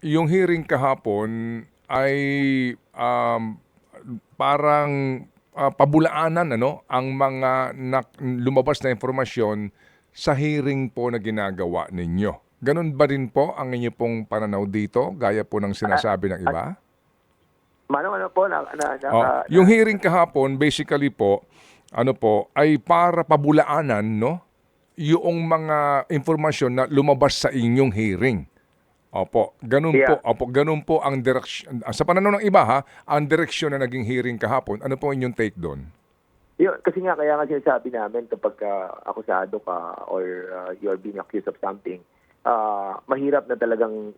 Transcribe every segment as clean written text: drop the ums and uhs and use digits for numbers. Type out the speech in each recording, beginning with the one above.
yung hearing kahapon ay parang pabulaanan ang mga lumabas na informasyon sa hearing po na ginagawa ninyo. Ganun ba rin po ang inyo pong pananaw dito, gaya po ng sinasabi ng iba? Ano po, Yung hearing kahapon, basically po, ay para pabulaanan, yung mga informasyon na lumabas sa inyong hearing. Opo, ganun Yeah. po. Opo, ganun po ang direksyon. Sa pananaw ng iba ang direksyon na naging hearing kahapon. Ano po inyong take doon? yun, kasi nga kaya nga sinasabi namin kapag akusado ka or you're being accused of something, mahirap na talagang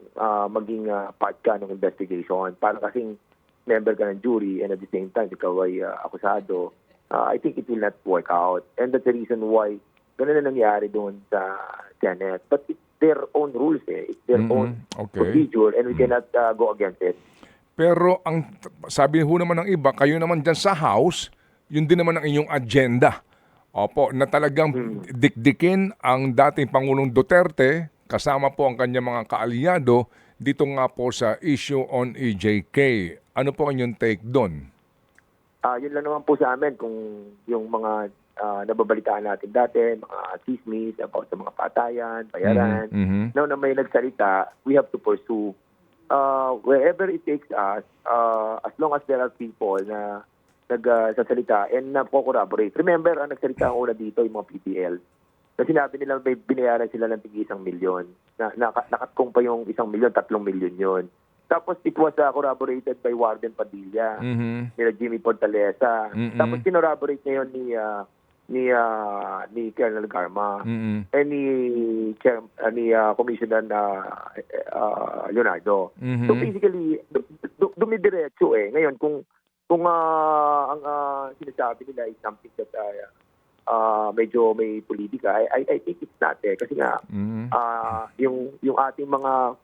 maging part ka ng investigation. Para kasing member ka ng jury and at the same time ikaw ay akusado, I think it will not work out. And that's the reason why ganun na nangyari doon sa Senate. But it's their own rules It's their own procedure and we cannot go against it. Pero ang sabi ho naman ng iba, kayo naman dyan sa House, yun din naman ang inyong agenda. Opo, na talagang dikdikin ang dating Pangulong Duterte kasama po ang kanyang mga kaalyado dito nga po sa issue on EJK. Ano po ang inyong take doon? Yun lang naman po sa amin kung yung mga nababalitaan natin dati, mga chismis about sa mga patayan, bayaran. Now na may nagsalita, we have to pursue wherever it takes us, as long as there are people na nagsasalita and na-corroborate. Remember, ang nagsalita ang una dito, yung mga PPL. Na sinabi nila may binayaran sila ng tig 1 milyon. Nakatong pa yung 1 milyon, 3 milyon yun. Tapos it was corroborated by Warden Padilla, nila Jimmy Fortaleza. Tapos kinorroborate niya yun ni Colonel Garma and ni Commissioner Leonardo. So basically, dumidiretso Ngayon, kung ang sinasabi nila is something that medyo may politika, I think it's not Kasi nga, yung ating mga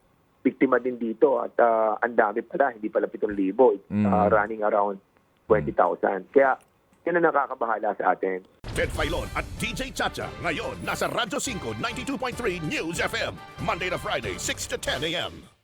biktima din dito at ang dami pala, hindi pala 7,000. It's running around 20,000. Kaya yun ang nakakabahala sa atin. Ted Filon at DJ Chacha. Ngayon, nasa Radyo 5, 92.3 News FM. Monday to Friday, 6 to 10 a.m.